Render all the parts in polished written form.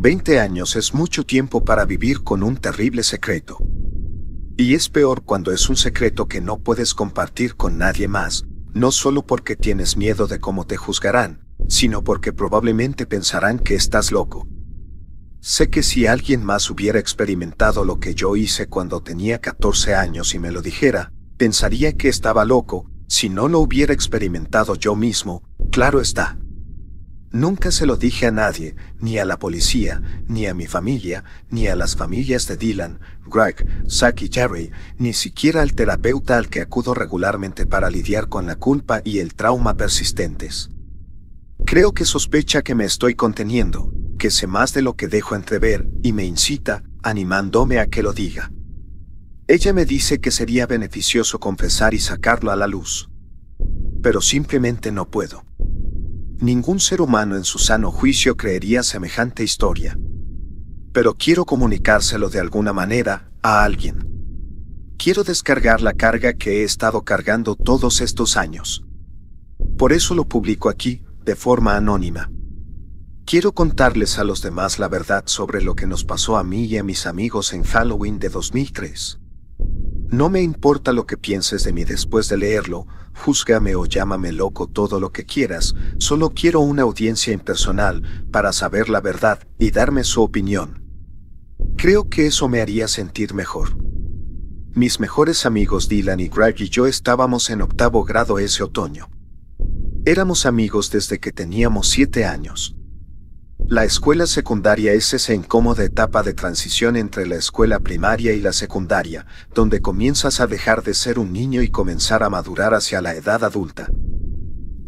20 años es mucho tiempo para vivir con un terrible secreto. Y es peor cuando es un secreto que no puedes compartir con nadie más, no solo porque tienes miedo de cómo te juzgarán, sino porque probablemente pensarán que estás loco. Sé que si alguien más hubiera experimentado lo que yo hice cuando tenía 14 años y me lo dijera, pensaría que estaba loco, si no lo hubiera experimentado yo mismo, claro está. Nunca se lo dije a nadie, ni a la policía, ni a mi familia, ni a las familias de Dylan, Greg, Zach y Jerry, ni siquiera al terapeuta al que acudo regularmente para lidiar con la culpa y el trauma persistentes. Creo que sospecha que me estoy conteniendo, que sé más de lo que dejo entrever, y me incita, animándome a que lo diga. Ella me dice que sería beneficioso confesar y sacarlo a la luz. Pero simplemente no puedo. Ningún ser humano en su sano juicio creería semejante historia. Pero quiero comunicárselo de alguna manera a alguien. Quiero descargar la carga que he estado cargando todos estos años. Por eso lo publico aquí, de forma anónima. Quiero contarles a los demás la verdad sobre lo que nos pasó a mí y a mis amigos en Halloween de 2003. No me importa lo que pienses de mí después de leerlo, júzgame o llámame loco todo lo que quieras, solo quiero una audiencia impersonal para saber la verdad y darme su opinión. Creo que eso me haría sentir mejor. Mis mejores amigos Dylan y Greg y yo estábamos en 8º grado ese otoño. Éramos amigos desde que teníamos 7 años. La escuela secundaria es esa incómoda etapa de transición entre la escuela primaria y la secundaria, donde comienzas a dejar de ser un niño y comenzar a madurar hacia la edad adulta.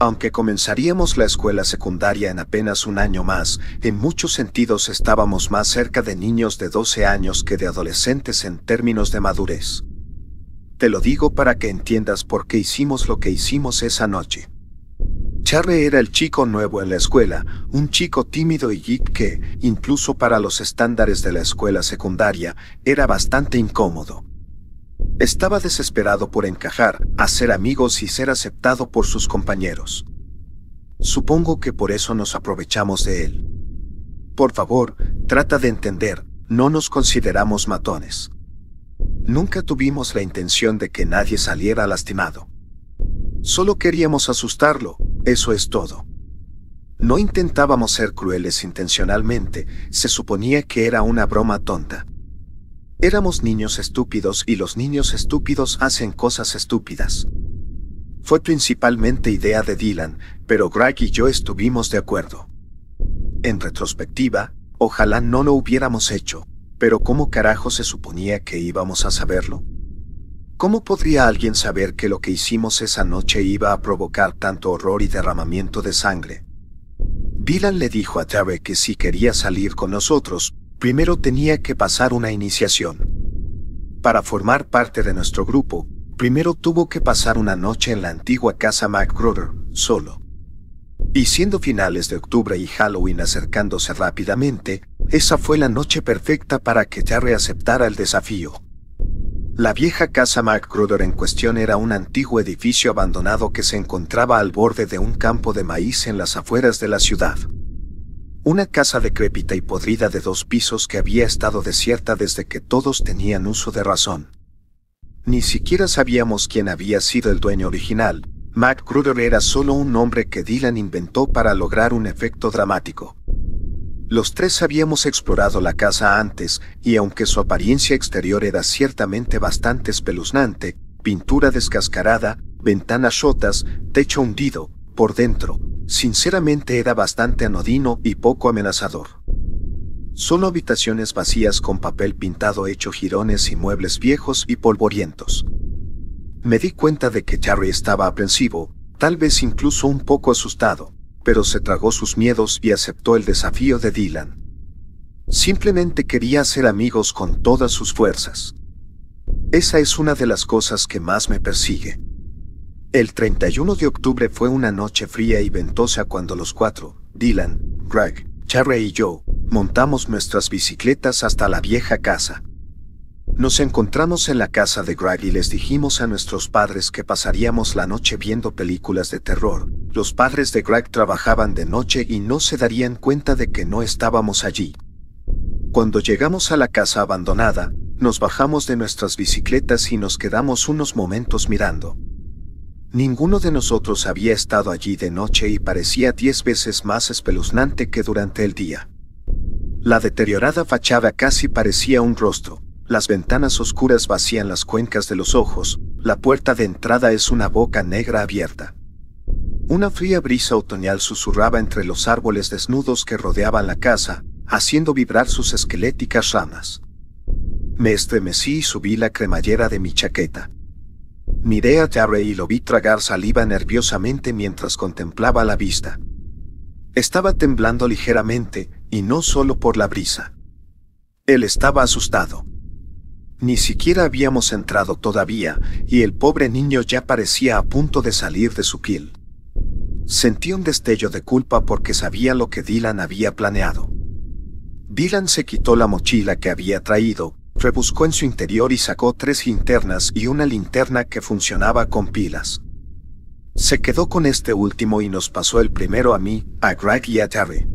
Aunque comenzaríamos la escuela secundaria en apenas un año más, en muchos sentidos estábamos más cerca de niños de 12 años que de adolescentes en términos de madurez. Te lo digo para que entiendas por qué hicimos lo que hicimos esa noche. Charlie era el chico nuevo en la escuela, un chico tímido y geek que, incluso para los estándares de la escuela secundaria, era bastante incómodo. Estaba desesperado por encajar, hacer amigos y ser aceptado por sus compañeros. Supongo que por eso nos aprovechamos de él. Por favor, trata de entender, no nos consideramos matones. Nunca tuvimos la intención de que nadie saliera lastimado. Solo queríamos asustarlo, eso es todo. No intentábamos ser crueles intencionalmente, se suponía que era una broma tonta. Éramos niños estúpidos y los niños estúpidos hacen cosas estúpidas. Fue principalmente idea de Dylan, pero Greg y yo estuvimos de acuerdo. En retrospectiva, ojalá no lo hubiéramos hecho, pero ¿cómo carajo se suponía que íbamos a saberlo? ¿Cómo podría alguien saber que lo que hicimos esa noche iba a provocar tanto horror y derramamiento de sangre? Dylan le dijo a Terry que si quería salir con nosotros, primero tenía que pasar una iniciación. Para formar parte de nuestro grupo, primero tuvo que pasar una noche en la antigua casa McGruder, solo. Y siendo finales de octubre y Halloween acercándose rápidamente, esa fue la noche perfecta para que Terry aceptara el desafío. La vieja casa McGruder en cuestión era un antiguo edificio abandonado que se encontraba al borde de un campo de maíz en las afueras de la ciudad. Una casa decrépita y podrida de 2 pisos que había estado desierta desde que todos tenían uso de razón. Ni siquiera sabíamos quién había sido el dueño original. McGruder era solo un nombre que Dylan inventó para lograr un efecto dramático. Los 3 habíamos explorado la casa antes, y aunque su apariencia exterior era ciertamente bastante espeluznante, pintura descascarada, ventanas rotas, techo hundido, por dentro, sinceramente era bastante anodino y poco amenazador. Solo habitaciones vacías con papel pintado hecho jirones y muebles viejos y polvorientos. Me di cuenta de que Charlie estaba aprensivo, tal vez incluso un poco asustado, pero se tragó sus miedos y aceptó el desafío de Dylan. Simplemente quería ser amigos con todas sus fuerzas. Esa es una de las cosas que más me persigue. El 31 de octubre fue una noche fría y ventosa cuando los 4, Dylan, Greg, Charlie y yo, montamos nuestras bicicletas hasta la vieja casa. Nos encontramos en la casa de Greg y les dijimos a nuestros padres que pasaríamos la noche viendo películas de terror. Los padres de Greg trabajaban de noche y no se darían cuenta de que no estábamos allí. Cuando llegamos a la casa abandonada, nos bajamos de nuestras bicicletas y nos quedamos unos momentos mirando. Ninguno de nosotros había estado allí de noche y parecía 10 veces más espeluznante que durante el día. La deteriorada fachada casi parecía un rostro, las ventanas oscuras vacían las cuencas de los ojos, la puerta de entrada es una boca negra abierta. Una fría brisa otoñal susurraba entre los árboles desnudos que rodeaban la casa, haciendo vibrar sus esqueléticas ramas. Me estremecí y subí la cremallera de mi chaqueta. Miré a Terry y lo vi tragar saliva nerviosamente mientras contemplaba la vista. Estaba temblando ligeramente, y no solo por la brisa. Él estaba asustado. Ni siquiera habíamos entrado todavía, y el pobre niño ya parecía a punto de salir de su piel. Sentí un destello de culpa porque sabía lo que Dylan había planeado. Dylan se quitó la mochila que había traído, rebuscó en su interior y sacó 3 linternas y una linterna que funcionaba con pilas. Se quedó con este último y nos pasó el primero a mí, a Greg y a Terry.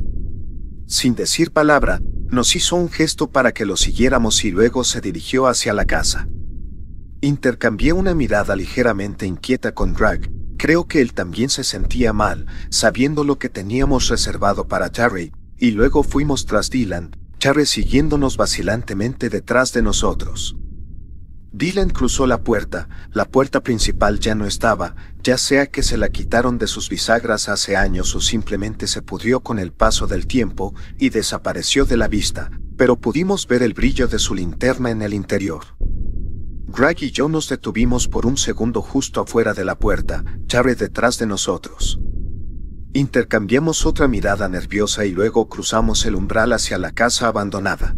Sin decir palabra, nos hizo un gesto para que lo siguiéramos y luego se dirigió hacia la casa. Intercambié una mirada ligeramente inquieta con Greg. Creo que él también se sentía mal, sabiendo lo que teníamos reservado para Terry, y luego fuimos tras Dylan, Terry siguiéndonos vacilantemente detrás de nosotros. Dylan cruzó la puerta principal ya no estaba, ya sea que se la quitaron de sus bisagras hace años o simplemente se pudrió con el paso del tiempo y desapareció de la vista, pero pudimos ver el brillo de su linterna en el interior. Greg y yo nos detuvimos por un segundo justo afuera de la puerta, Terry detrás de nosotros. Intercambiamos otra mirada nerviosa y luego cruzamos el umbral hacia la casa abandonada.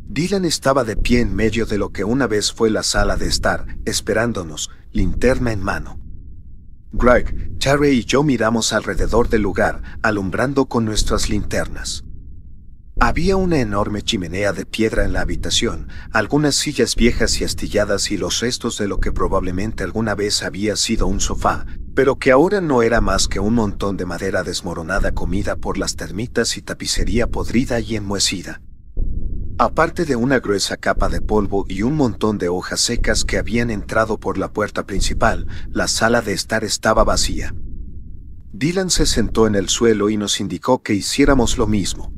Dylan estaba de pie en medio de lo que una vez fue la sala de estar, esperándonos, linterna en mano. Greg, Terry y yo miramos alrededor del lugar, alumbrando con nuestras linternas. Había una enorme chimenea de piedra en la habitación, algunas sillas viejas y astilladas y los restos de lo que probablemente alguna vez había sido un sofá, pero que ahora no era más que un montón de madera desmoronada comida por las termitas y tapicería podrida y enmohecida. Aparte de una gruesa capa de polvo y un montón de hojas secas que habían entrado por la puerta principal, la sala de estar estaba vacía. Dylan se sentó en el suelo y nos indicó que hiciéramos lo mismo.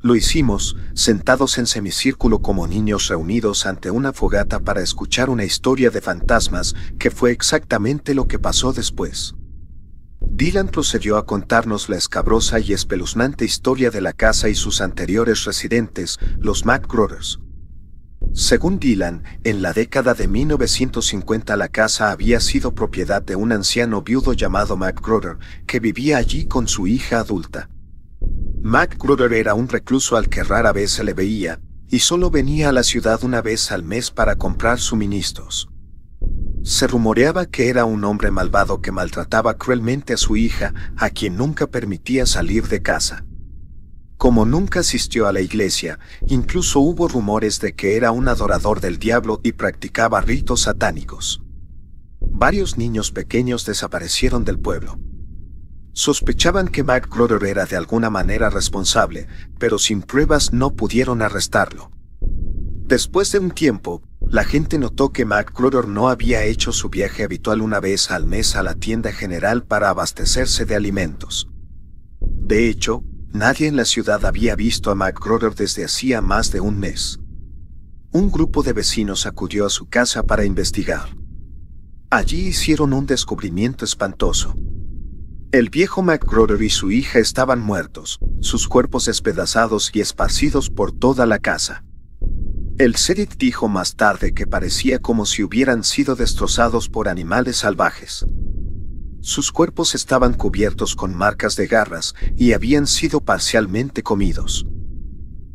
Lo hicimos, sentados en semicírculo como niños reunidos ante una fogata para escuchar una historia de fantasmas, que fue exactamente lo que pasó después. Dylan procedió a contarnos la escabrosa y espeluznante historia de la casa y sus anteriores residentes, los McGrudders. Según Dylan, en la década de 1950 la casa había sido propiedad de un anciano viudo llamado McGrudder, que vivía allí con su hija adulta. McGrudder era un recluso al que rara vez se le veía, y solo venía a la ciudad una vez al mes para comprar suministros. Se rumoreaba que era un hombre malvado que maltrataba cruelmente a su hija, a quien nunca permitía salir de casa. Como nunca asistió a la iglesia, incluso hubo rumores de que era un adorador del diablo y practicaba ritos satánicos. Varios niños pequeños desaparecieron del pueblo. Sospechaban que McGrudder era de alguna manera responsable, pero sin pruebas no pudieron arrestarlo. Después de un tiempo, la gente notó que McGrudder no había hecho su viaje habitual una vez al mes a la tienda general para abastecerse de alimentos. De hecho, nadie en la ciudad había visto a McGrudder desde hacía más de un mes. Un grupo de vecinos acudió a su casa para investigar. Allí hicieron un descubrimiento espantoso. El viejo McGrudder y su hija estaban muertos, sus cuerpos despedazados y esparcidos por toda la casa. El sheriff dijo más tarde que parecía como si hubieran sido destrozados por animales salvajes. Sus cuerpos estaban cubiertos con marcas de garras y habían sido parcialmente comidos.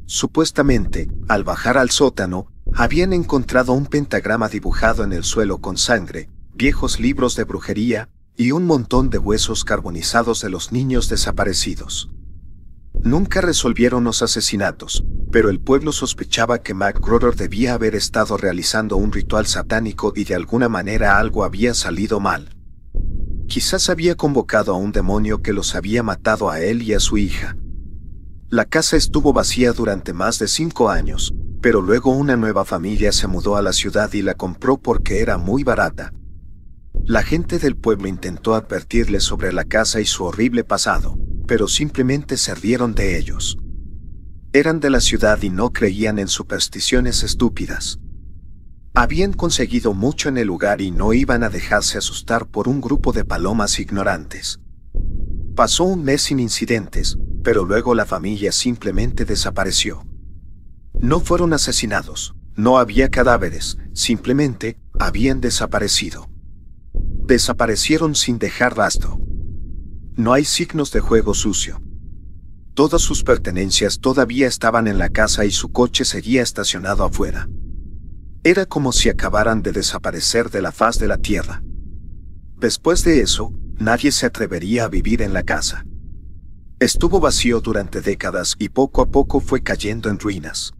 Supuestamente, al bajar al sótano, habían encontrado un pentagrama dibujado en el suelo con sangre, viejos libros de brujería, y un montón de huesos carbonizados de los niños desaparecidos. Nunca resolvieron los asesinatos, pero el pueblo sospechaba que McGrudder debía haber estado realizando un ritual satánico y de alguna manera algo había salido mal. Quizás había convocado a un demonio que los había matado a él y a su hija. La casa estuvo vacía durante más de 5 años, pero luego una nueva familia se mudó a la ciudad y la compró porque era muy barata. La gente del pueblo intentó advertirles sobre la casa y su horrible pasado, pero simplemente se rieron de ellos. Eran de la ciudad y no creían en supersticiones estúpidas. Habían conseguido mucho en el lugar y no iban a dejarse asustar por un grupo de palomas ignorantes. Pasó un mes sin incidentes, pero luego la familia simplemente desapareció. No fueron asesinados, no había cadáveres, simplemente habían desaparecido. Desaparecieron sin dejar rastro. No hay signos de juego sucio. Todas sus pertenencias todavía estaban en la casa y su coche seguía estacionado afuera. Era como si acabaran de desaparecer de la faz de la tierra. Después de eso, nadie se atrevería a vivir en la casa. Estuvo vacío durante décadas y poco a poco fue cayendo en ruinas.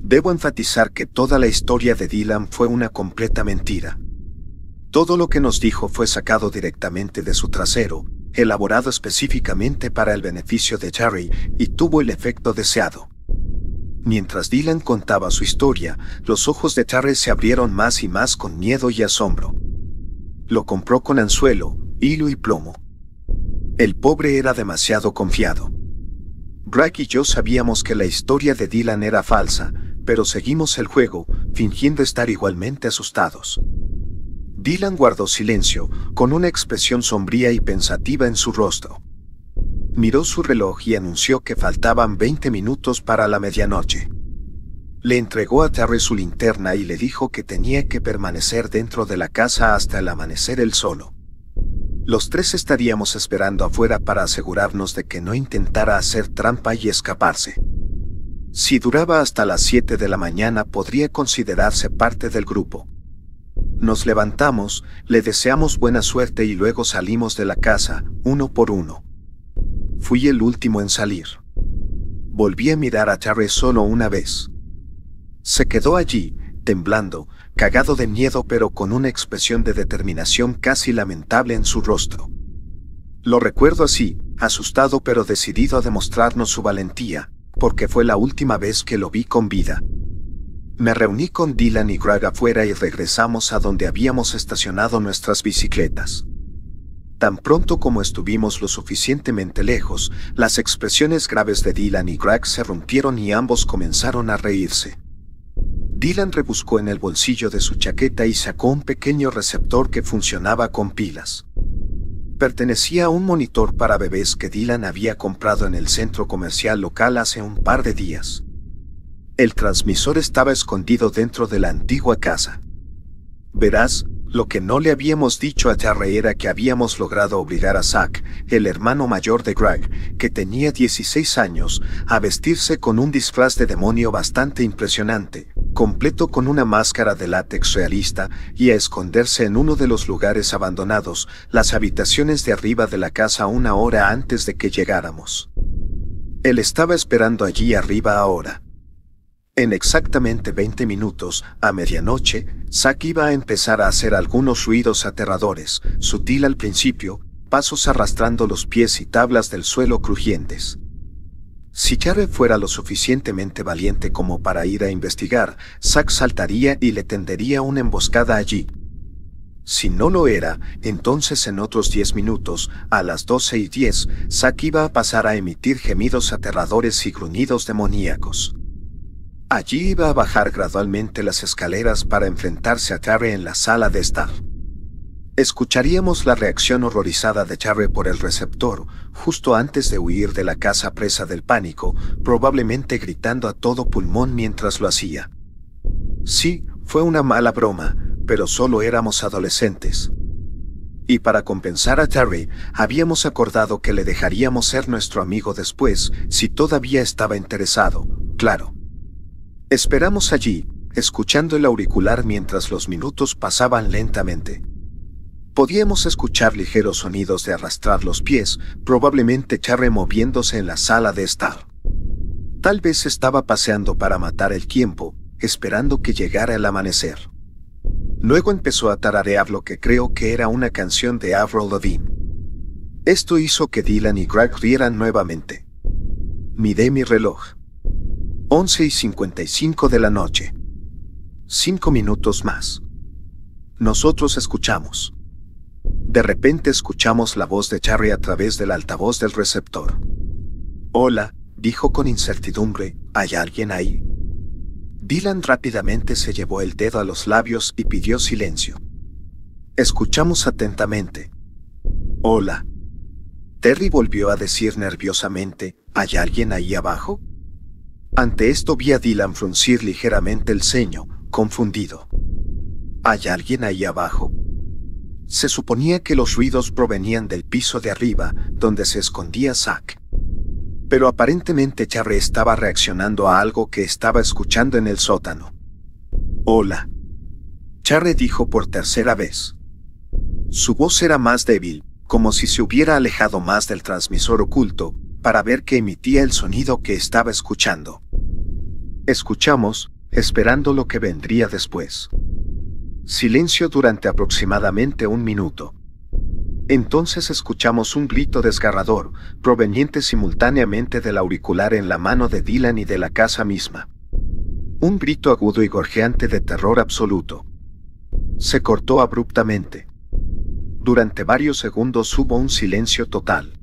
Debo enfatizar que toda la historia de Dylan fue una completa mentira. Todo lo que nos dijo fue sacado directamente de su trasero, elaborado específicamente para el beneficio de Terry, y tuvo el efecto deseado. Mientras Dylan contaba su historia, los ojos de Terry se abrieron más y más con miedo y asombro. Lo compró con anzuelo, hilo y plomo. El pobre era demasiado confiado. Greg y yo sabíamos que la historia de Dylan era falsa, pero seguimos el juego, fingiendo estar igualmente asustados. Dylan guardó silencio, con una expresión sombría y pensativa en su rostro. Miró su reloj y anunció que faltaban 20 minutos para la medianoche. Le entregó a Terry su linterna y le dijo que tenía que permanecer dentro de la casa hasta el amanecer él solo. Los tres estaríamos esperando afuera para asegurarnos de que no intentara hacer trampa y escaparse. Si duraba hasta las 7 de la mañana podría considerarse parte del grupo. Nos levantamos, le deseamos buena suerte y luego salimos de la casa, uno por uno. Fui el último en salir. Volví a mirar a Terry solo una vez. Se quedó allí, temblando, cagado de miedo pero con una expresión de determinación casi lamentable en su rostro. Lo recuerdo así, asustado pero decidido a demostrarnos su valentía, porque fue la última vez que lo vi con vida. Me reuní con Dylan y Greg afuera y regresamos a donde habíamos estacionado nuestras bicicletas. Tan pronto como estuvimos lo suficientemente lejos, las expresiones graves de Dylan y Greg se rompieron y ambos comenzaron a reírse. Dylan rebuscó en el bolsillo de su chaqueta y sacó un pequeño receptor que funcionaba con pilas. Pertenecía a un monitor para bebés que Dylan había comprado en el centro comercial local hace un par de días. El transmisor estaba escondido dentro de la antigua casa. Verás, lo que no le habíamos dicho a Terry era que habíamos logrado obligar a Zach, el hermano mayor de Greg, que tenía 16 años, a vestirse con un disfraz de demonio bastante impresionante, completo con una máscara de látex realista, y a esconderse en uno de los lugares abandonados, las habitaciones de arriba de la casa 1 hora antes de que llegáramos. Él estaba esperando allí arriba ahora. En exactamente 20 minutos, a medianoche, Zach iba a empezar a hacer algunos ruidos aterradores, sutil al principio, pasos arrastrando los pies y tablas del suelo crujientes. Si Terry fuera lo suficientemente valiente como para ir a investigar, Zach saltaría y le tendería una emboscada allí. Si no lo era, entonces en otros 10 minutos, a las 12:10, Zach iba a pasar a emitir gemidos aterradores y gruñidos demoníacos. Allí iba a bajar gradualmente las escaleras para enfrentarse a Terry en la sala de estar. Escucharíamos la reacción horrorizada de Terry por el receptor, justo antes de huir de la casa presa del pánico, probablemente gritando a todo pulmón mientras lo hacía. Sí, fue una mala broma, pero solo éramos adolescentes. Y para compensar a Terry, habíamos acordado que le dejaríamos ser nuestro amigo después, si todavía estaba interesado, claro. Esperamos allí, escuchando el auricular mientras los minutos pasaban lentamente. Podíamos escuchar ligeros sonidos de arrastrar los pies, probablemente Terry moviéndose en la sala de estar. Tal vez estaba paseando para matar el tiempo, esperando que llegara el amanecer. Luego empezó a tararear lo que creo que era una canción de Avril Lavigne. Esto hizo que Dylan y Greg rieran nuevamente. Miré mi reloj. 11:55 de la noche. 5 minutos más. Nosotros escuchamos. De repente escuchamos la voz de Charlie a través del altavoz del receptor. Hola, dijo con incertidumbre, ¿hay alguien ahí? Dylan rápidamente se llevó el dedo a los labios y pidió silencio. Escuchamos atentamente. Hola. Terry volvió a decir nerviosamente, ¿hay alguien ahí abajo? Ante esto vi a Dylan fruncir ligeramente el ceño, confundido. ¿Hay alguien ahí abajo? Se suponía que los ruidos provenían del piso de arriba, donde se escondía Zack. Pero aparentemente Charlie estaba reaccionando a algo que estaba escuchando en el sótano. Hola. Charlie dijo por tercera vez. Su voz era más débil, como si se hubiera alejado más del transmisor oculto, para ver que emitía el sonido que estaba escuchando. Escuchamos, esperando lo que vendría después. Silencio durante aproximadamente 1 minuto. Entonces escuchamos un grito desgarrador, proveniente simultáneamente del auricular en la mano de Dylan y de la casa misma. Un grito agudo y gorjeante de terror absoluto. Se cortó abruptamente. Durante varios segundos hubo un silencio total.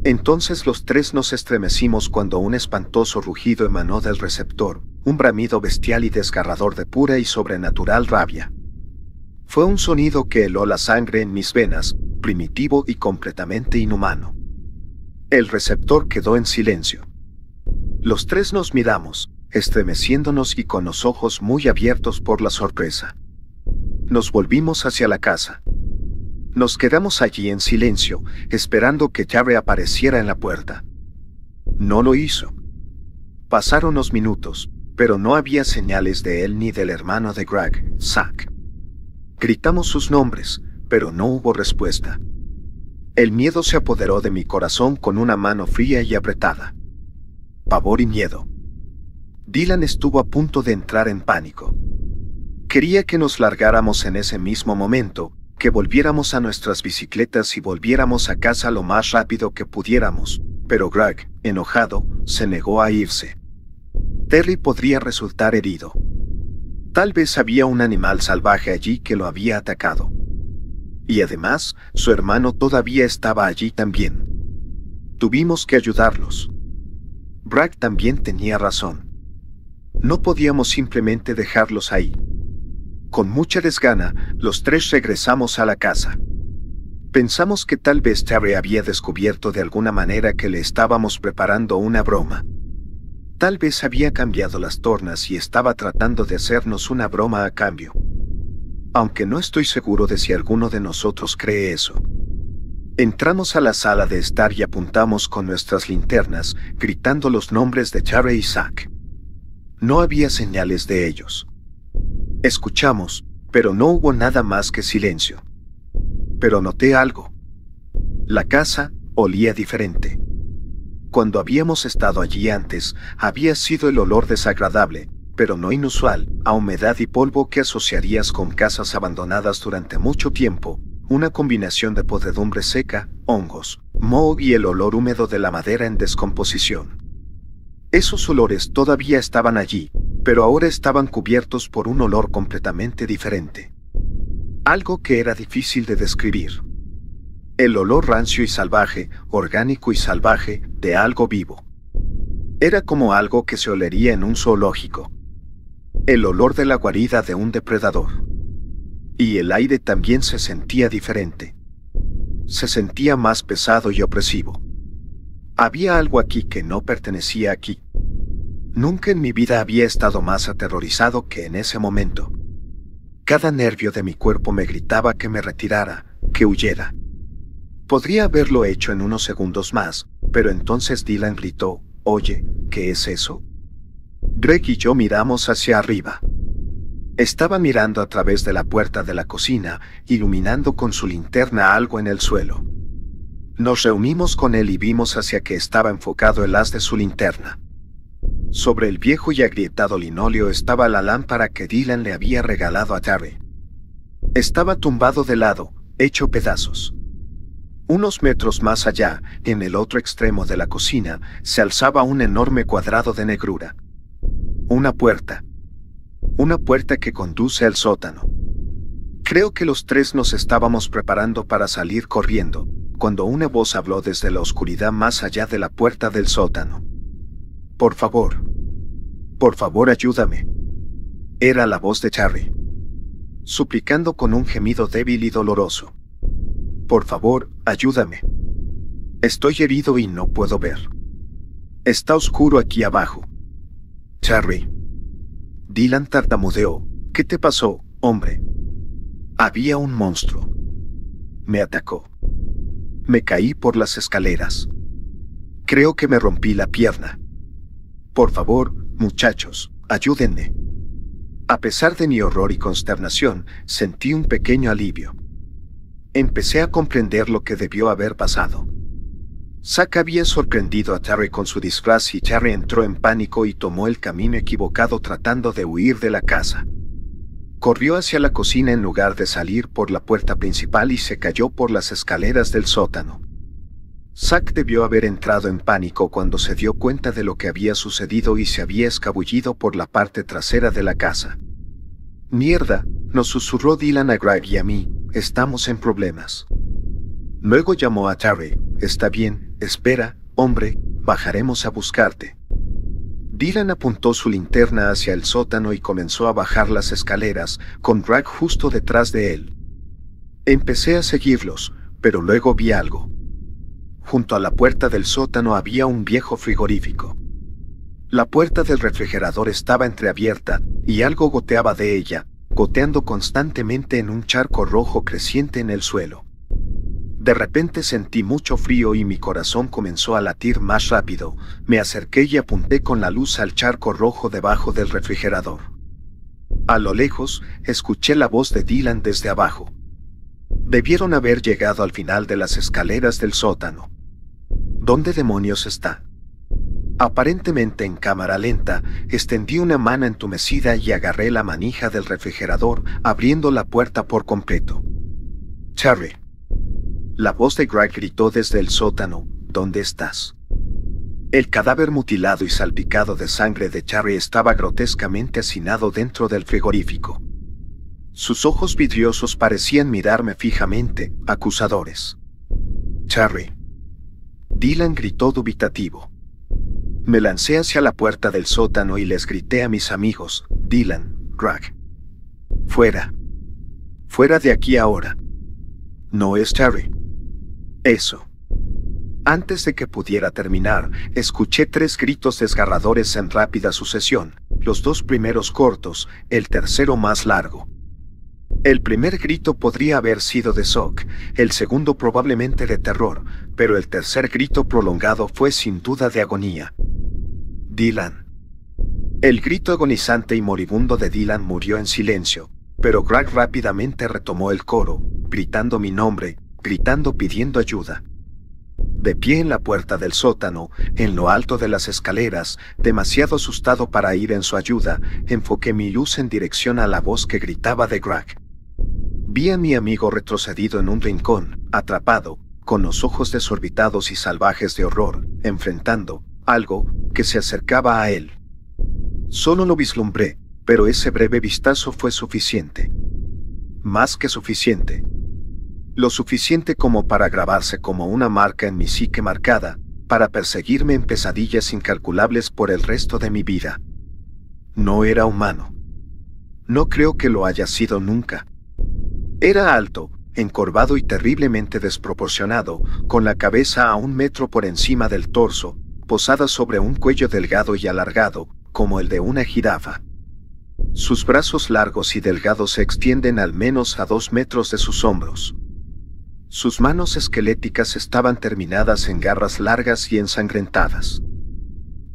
Entonces los tres nos estremecimos cuando un espantoso rugido emanó del receptor, un bramido bestial y desgarrador de pura y sobrenatural rabia. Fue un sonido que heló la sangre en mis venas, primitivo y completamente inhumano. El receptor quedó en silencio. Los tres nos miramos, estremeciéndonos y con los ojos muy abiertos por la sorpresa. Nos volvimos hacia la casa. Nos quedamos allí en silencio, esperando que Charlie apareciera en la puerta. No lo hizo. Pasaron los minutos, pero no había señales de él ni del hermano de Greg, Zack. Gritamos sus nombres, pero no hubo respuesta. El miedo se apoderó de mi corazón con una mano fría y apretada. Pavor y miedo. Dylan estuvo a punto de entrar en pánico. Quería que nos largáramos en ese mismo momento, que volviéramos a nuestras bicicletas y volviéramos a casa lo más rápido que pudiéramos, pero Greg, enojado, se negó a irse. Terry podría resultar herido. Tal vez había un animal salvaje allí que lo había atacado. Y además, su hermano todavía estaba allí también. Tuvimos que ayudarlos. Bragg también tenía razón. No podíamos simplemente dejarlos ahí. Con mucha desgana, los tres regresamos a la casa. Pensamos que tal vez Terry había descubierto de alguna manera que le estábamos preparando una broma. Tal vez había cambiado las tornas y estaba tratando de hacernos una broma a cambio. Aunque no estoy seguro de si alguno de nosotros cree eso. Entramos a la sala de estar y apuntamos con nuestras linternas, gritando los nombres de Charlie y Zack. No había señales de ellos. Escuchamos, pero no hubo nada más que silencio. Pero noté algo. La casa olía diferente. Cuando habíamos estado allí antes, había sido el olor desagradable, pero no inusual, a humedad y polvo que asociarías con casas abandonadas durante mucho tiempo, una combinación de podredumbre seca, hongos, moho y el olor húmedo de la madera en descomposición. Esos olores todavía estaban allí, pero ahora estaban cubiertos por un olor completamente diferente. Algo que era difícil de describir. El olor rancio y salvaje, orgánico y salvaje, de algo vivo. Era como algo que se olería en un zoológico. El olor de la guarida de un depredador. Y el aire también se sentía diferente. Se sentía más pesado y opresivo. Había algo aquí que no pertenecía aquí. Nunca en mi vida había estado más aterrorizado que en ese momento. Cada nervio de mi cuerpo me gritaba que me retirara, que huyera. Podría haberlo hecho en unos segundos más, pero entonces Dylan gritó, «Oye, ¿qué es eso?» Greg y yo miramos hacia arriba. Estaba mirando a través de la puerta de la cocina, iluminando con su linterna algo en el suelo. Nos reunimos con él y vimos hacia que estaba enfocado el haz de su linterna. Sobre el viejo y agrietado linóleo estaba la lámpara que Dylan le había regalado a Terry. Estaba tumbado de lado, hecho pedazos. Unos metros más allá, en el otro extremo de la cocina, se alzaba un enorme cuadrado de negrura. Una puerta. Una puerta que conduce al sótano. Creo que los tres nos estábamos preparando para salir corriendo, cuando una voz habló desde la oscuridad más allá de la puerta del sótano. Por favor, ayúdame. Era la voz de Charlie, suplicando con un gemido débil y doloroso. Por favor, ayúdame. Estoy herido y no puedo ver. Está oscuro aquí abajo. Charlie. Dylan tartamudeó. ¿Qué te pasó, hombre? Había un monstruo. Me atacó. Me caí por las escaleras. Creo que me rompí la pierna. Por favor, muchachos, ayúdenme. A pesar de mi horror y consternación, sentí un pequeño alivio. Empecé a comprender lo que debió haber pasado. Zack había sorprendido a Terry con su disfraz y Terry entró en pánico y tomó el camino equivocado tratando de huir de la casa. Corrió hacia la cocina en lugar de salir por la puerta principal y se cayó por las escaleras del sótano. Zack debió haber entrado en pánico cuando se dio cuenta de lo que había sucedido y se había escabullido por la parte trasera de la casa. «Mierda», nos susurró Dylan a Greg y a mí, «estamos en problemas». Luego llamó a Terry. «Está bien, espera, hombre, bajaremos a buscarte». Dylan apuntó su linterna hacia el sótano y comenzó a bajar las escaleras, con Greg justo detrás de él. Empecé a seguirlos, pero luego vi algo. Junto a la puerta del sótano había un viejo frigorífico. La puerta del refrigerador estaba entreabierta y algo goteaba de ella, goteando constantemente en un charco rojo creciente en el suelo. De repente sentí mucho frío y mi corazón comenzó a latir más rápido. Me acerqué y apunté con la luz al charco rojo debajo del refrigerador. A lo lejos, escuché la voz de Dylan desde abajo. Debieron haber llegado al final de las escaleras del sótano. ¿Dónde demonios está? Aparentemente en cámara lenta, extendí una mano entumecida y agarré la manija del refrigerador, abriendo la puerta por completo. «Charlie». La voz de Greg gritó desde el sótano, «¿Dónde estás?». El cadáver mutilado y salpicado de sangre de Charlie estaba grotescamente hacinado dentro del frigorífico. Sus ojos vidriosos parecían mirarme fijamente, acusadores. «Charlie». Dylan gritó dubitativo. Me lancé hacia la puerta del sótano y les grité a mis amigos, Dylan, Greg. «Fuera. Fuera de aquí ahora». «No es Charlie». «Eso». Antes de que pudiera terminar, escuché 3 gritos desgarradores en rápida sucesión, los 2 primeros cortos, el tercero más largo. El primer grito podría haber sido de shock, el segundo probablemente de terror, pero el tercer grito prolongado fue sin duda de agonía. «Dylan». El grito agonizante y moribundo de Dylan murió en silencio, pero Greg rápidamente retomó el coro, gritando mi nombre, gritando pidiendo ayuda. De pie en la puerta del sótano, en lo alto de las escaleras, demasiado asustado para ir en su ayuda, enfoqué mi luz en dirección a la voz que gritaba de Greg. Vi a mi amigo retrocedido en un rincón, atrapado, con los ojos desorbitados y salvajes de horror, enfrentando algo que se acercaba a él. Solo lo vislumbré, pero ese breve vistazo fue suficiente. Más que suficiente. Lo suficiente como para grabarse como una marca en mi psique marcada, para perseguirme en pesadillas incalculables por el resto de mi vida. No era humano. No creo que lo haya sido nunca. Era alto, encorvado y terriblemente desproporcionado, con la cabeza a 1 metro por encima del torso, posada sobre un cuello delgado y alargado, como el de una jirafa. Sus brazos largos y delgados se extienden al menos a 2 metros de sus hombros. Sus manos esqueléticas estaban terminadas en garras largas y ensangrentadas.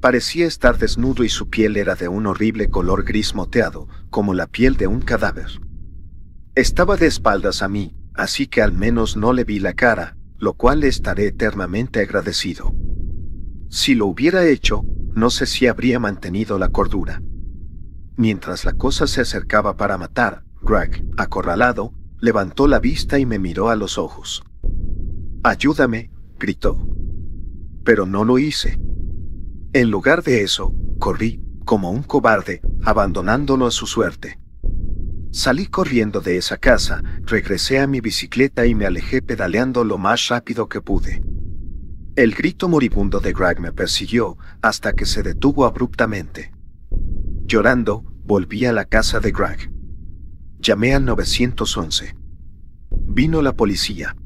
Parecía estar desnudo y su piel era de un horrible color gris moteado, como la piel de un cadáver. Estaba de espaldas a mí, así que al menos no le vi la cara, lo cual le estaré eternamente agradecido. Si lo hubiera hecho, no sé si habría mantenido la cordura. Mientras la cosa se acercaba para matar, Greg, acorralado, levantó la vista y me miró a los ojos. «Ayúdame», gritó. Pero no lo hice. En lugar de eso, corrí, como un cobarde, abandonándolo a su suerte. Salí corriendo de esa casa, regresé a mi bicicleta y me alejé pedaleando lo más rápido que pude. El grito moribundo de Greg me persiguió hasta que se detuvo abruptamente. Llorando, volví a la casa de Greg. Llamé al 911. Vino la policía.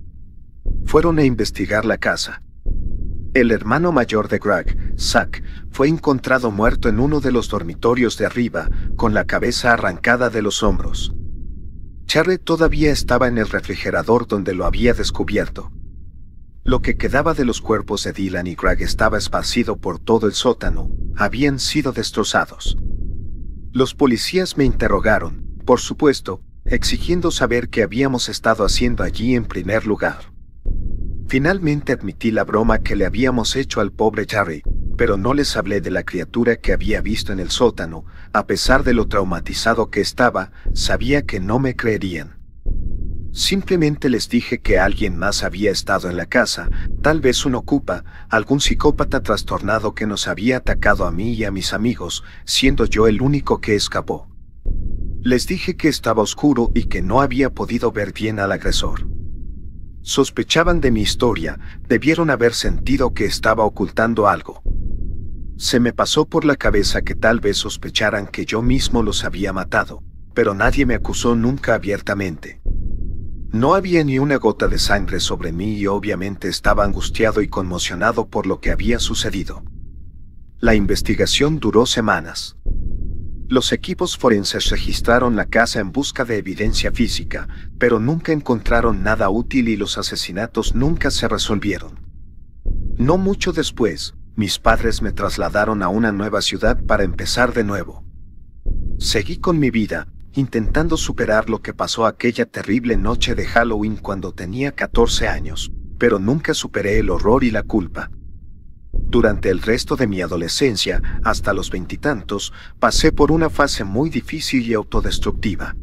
Fueron a investigar la casa. El hermano mayor de Greg, Zach, fue encontrado muerto en uno de los dormitorios de arriba, con la cabeza arrancada de los hombros. Charlie todavía estaba en el refrigerador donde lo había descubierto. Lo que quedaba de los cuerpos de Dylan y Greg estaba esparcido por todo el sótano, habían sido destrozados. Los policías me interrogaron, por supuesto, exigiendo saber qué habíamos estado haciendo allí en primer lugar. Finalmente admití la broma que le habíamos hecho al pobre Charlie, pero no les hablé de la criatura que había visto en el sótano. A pesar de lo traumatizado que estaba, sabía que no me creerían. Simplemente les dije que alguien más había estado en la casa, tal vez un ocupa, algún psicópata trastornado que nos había atacado a mí y a mis amigos, siendo yo el único que escapó. Les dije que estaba oscuro y que no había podido ver bien al agresor. Sospechaban de mi historia, debieron haber sentido que estaba ocultando algo. Se me pasó por la cabeza que tal vez sospecharan que yo mismo los había matado, pero nadie me acusó nunca abiertamente. No había ni una gota de sangre sobre mí y obviamente estaba angustiado y conmocionado por lo que había sucedido. La investigación duró semanas. Los equipos forenses registraron la casa en busca de evidencia física, pero nunca encontraron nada útil y los asesinatos nunca se resolvieron. No mucho después, mis padres me trasladaron a una nueva ciudad para empezar de nuevo. Seguí con mi vida, intentando superar lo que pasó aquella terrible noche de Halloween cuando tenía 14 años, pero nunca superé el horror y la culpa. Durante el resto de mi adolescencia, hasta los 20 y tantos, pasé por una fase muy difícil y autodestructiva.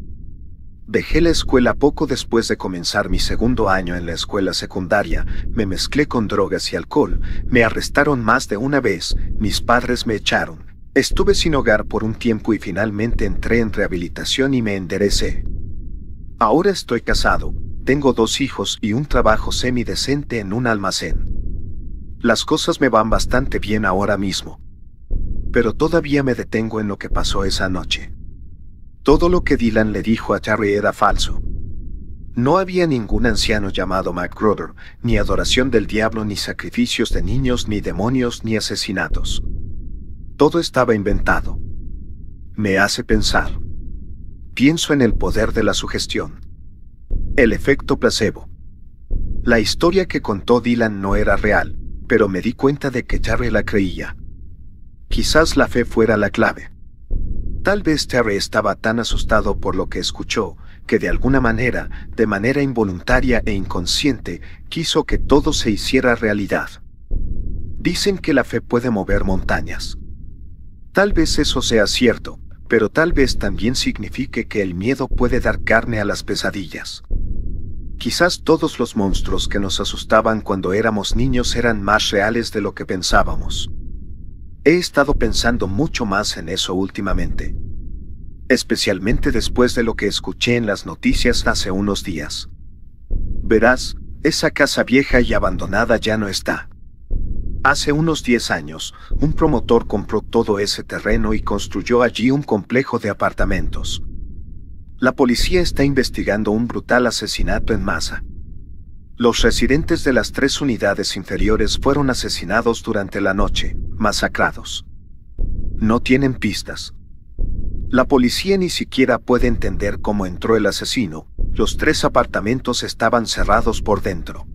Dejé la escuela poco después de comenzar mi segundo año en la escuela secundaria, me mezclé con drogas y alcohol, me arrestaron más de una vez, mis padres me echaron, estuve sin hogar por un tiempo y finalmente entré en rehabilitación y me enderecé. Ahora estoy casado, tengo 2 hijos y un trabajo semidecente en un almacén. Las cosas me van bastante bien ahora mismo. Pero todavía me detengo en lo que pasó esa noche. Todo lo que Dylan le dijo a Charlie era falso. No había ningún anciano llamado McGruder, ni adoración del diablo, ni sacrificios de niños, ni demonios, ni asesinatos. Todo estaba inventado. Me hace pensar. Pienso en el poder de la sugestión. El efecto placebo. La historia que contó Dylan no era real, pero me di cuenta de que Charlie la creía. Quizás la fe fuera la clave. Tal vez Terry estaba tan asustado por lo que escuchó, que de alguna manera, de manera involuntaria e inconsciente, quiso que todo se hiciera realidad. Dicen que la fe puede mover montañas. Tal vez eso sea cierto, pero tal vez también signifique que el miedo puede dar carne a las pesadillas. Quizás todos los monstruos que nos asustaban cuando éramos niños eran más reales de lo que pensábamos. He estado pensando mucho más en eso últimamente. Especialmente después de lo que escuché en las noticias hace unos días. Verás, esa casa vieja y abandonada ya no está. Hace unos 10 años, un promotor compró todo ese terreno y construyó allí un complejo de apartamentos. La policía está investigando un brutal asesinato en masa. Los residentes de las 3 unidades inferiores fueron asesinados durante la noche, masacrados. No tienen pistas. La policía ni siquiera puede entender cómo entró el asesino. Los 3 apartamentos estaban cerrados por dentro.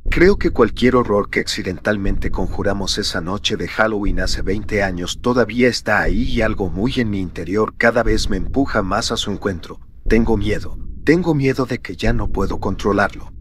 Creo que cualquier horror que accidentalmente conjuramos esa noche de Halloween hace 20 años todavía está ahí y algo muy en mi interior cada vez me empuja más a su encuentro. Tengo miedo de que ya no puedo controlarlo.